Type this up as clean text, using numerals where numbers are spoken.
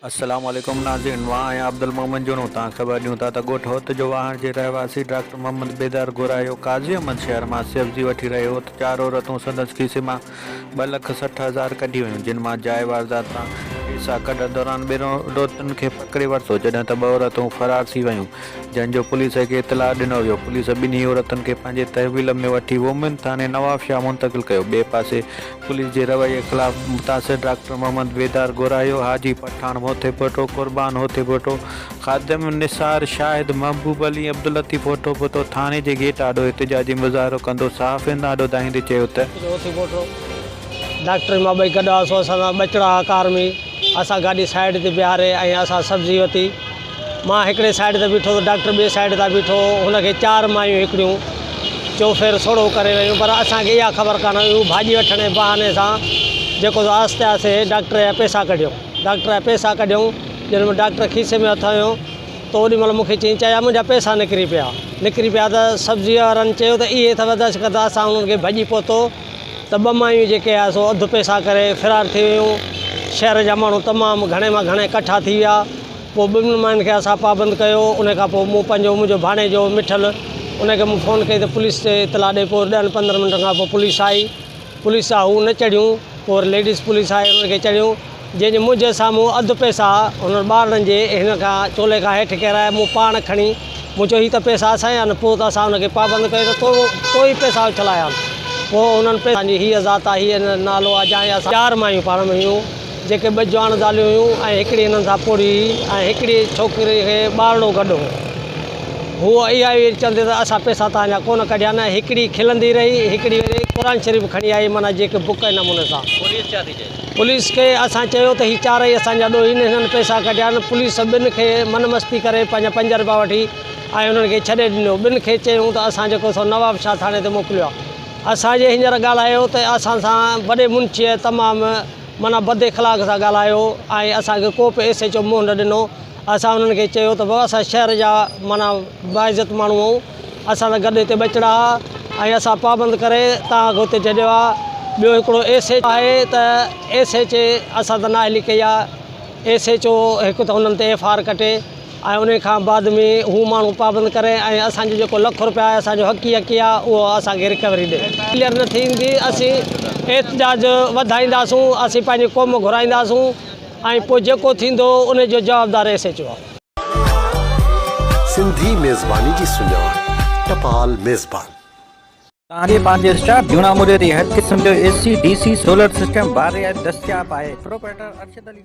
अस्सलाम वालेकुम नाज़रीन, मां आहियां अब्दुल मोमिन जुनू। तव्हां ख़बर ॾियूं था त ॻोठ होत जो वाहण जे रहवासी डॉक्टर मोहम्मद बेदार घुरायो काज़ी अहमद शहर मां सब्जी वठी रहियो हो त 4 औरतूं संदसि खीसे मां 2,60,000 कढी वयूं, जिन मां जाइ वारदात सां पैसा कढण दौरान ॿिनि औरतुनि खे पकिड़े वरितो, जॾहिं त 2 औरतूं फरार थी वयूं, जंहिंजो पुलिस खे इतलाह ॾिनो वियो। पुलिस ॿिन्ही औरतुनि खे पंहिंजे तहवील में वठी वोमिन थाने नवाब शाह मुंतक़िल कयो। ॿिए पासे पुलिस जे रवैये ख़िलाफ़ मुतासिर डॉक्टर मोहम्मद बेदार घुरायो हाजी पठान होते पोटो, कुर्बान होते पोटो, खादिम निसार शाहिद महबूब अली अब्दुल लतीफ़ होतो पोटो थाने जे गेट आॾो एहतिजाजी मुज़ाहिरो कंदो सहाफ़ियुनि आॾो दाहींदे चयो त डॉक्टर मां ॿई गॾु हुआसीं, असां ॿचड़ा कार में, असां गाॾी साइड ते बीहारे ऐं असां सब्जी वरिती। मां हिकिड़े साइड ते बीठो त डॉक्टर ॿिए साइड ते बीठो, हुनखे 4 मायूं हिकिड़ियूं चौफेर सोड़ो करे वियूं, पर असांखे इहा ख़बर कान हुई। भाॼी वठण जे बहाने सां जेको आस्ते आस्ते डॉक्टर जा पैसा कढियऊं, जॾहिं डॉक्टर खीसे में हथ हुयो त ओॾी महिल मूंखे चई चया मुंहिंजा पैसा निकिरी पिया त सब्जी वारनि चयो त इहे अथव दश कंदा। असां उन्हनि खे भॼी पहुतो त 2 मायूं जेके आहे सो अधु पैसा करे फ़रार थी वियूं। शहर जा माण्हू तमामु घणे मां घणे इकट्ठा थी विया। पोइ 2 मायुनि खे असां पाबंद कयो। उन खां पोइ मूं मुंहिंजो भाणे जो मिठल उनखे मूं फ़ोन कई त पुलिस ते इतलाह ॾे। पोइ 10-15 मिंट खां पोइ पुलिस आई। पुलिस सां हू न चढ़ियूं, पोइ लेडीज़ पुलिस आई, उनखे चढ़ियूं, जंहिंजे मुंहिंजे साम्हूं अधु पैसा हुन ॿारनि जे हिन खां चोले खां हेठि किराए मूं पाण खणी मूं चयो हीअ त पैसा असांजा आहिनि। पोइ त असां हुनखे पाबंद कयो त तो ई पैसा उछलाया। पोइ उन्हनि पैसा जी हीअ ज़ात आहे, हीअ नालो आहे, जा असां 4 मायूं पाण में हुयूं जेके 2 जवान ज़ालियूं हुयूं ऐं हिकिड़ी हिननि सां पोड़ी ऐं हिकिड़ी छोकिरी खे ॿारड़ो गॾु हो। हूअ इहा ई चवंदी त असां पैसा तव्हांजा कोन कढिया न। हिकिड़ी खिलंदी रही, हिकिड़ी वरी क़ुर शरीफ़ खणी आई, माना जेके बुक नमूने सां। पुलिस खे असां चयो त हीअ 4 ई असांजा ॾोहिनि, हिननि पैसा कढिया न। पुलिस 2 खे मन मस्ती करे पंहिंजा 5 रुपया वठी ऐं उन्हनि खे छॾे ॾिनो। 2 खे चयूं त असां जेको सो नवाब शाह थाणे ते मोकिलियो आहे। असांजे हींअर ॻाल्हायो त असां सां वॾे मुंशीअ तमामु माना बद इख़लाक़ सां ॻाल्हायो ऐं असांखे को बि SHO मुंहुं न ॾिनो। असां उन्हनि खे चयो त बाबा असां शहर जा माना बाइज़त माण्हू आहियूं, असां सां गॾु हिते ॿचड़ा ऐं असां पाबंद करे तव्हांखे हुते छॾियो आहे। ॿियो हिकिड़ो SHO आहे त SHO असां त नाअहली कई आहे। SHO हिकु त हुननि ते FR कटे ऐं उन खां बाद में हू माण्हू पाबंद करे ऐं असांजो जेको ₹1 आहे असांजो हक़ी आहे उहो असांखे रिकवरी ॾे। क्लियर न थींदी असीं एहतिजाज वधाईंदासूं, असीं पंहिंजी क़ौम घुराईंदासूं ऐं पोइ जेको थींदो उनजो जवाबदार SHO आहे। सिंधी मेज़बानी जी सुञाण टपाल मेज़बान। तव्हांजे पंहिंजे स्टाफ जूना मुरे ते हर क़िस्म जो AC DC सोलर सिस्टम बारे दस्तियाब आहे। प्रोपराइटर अरशद अली।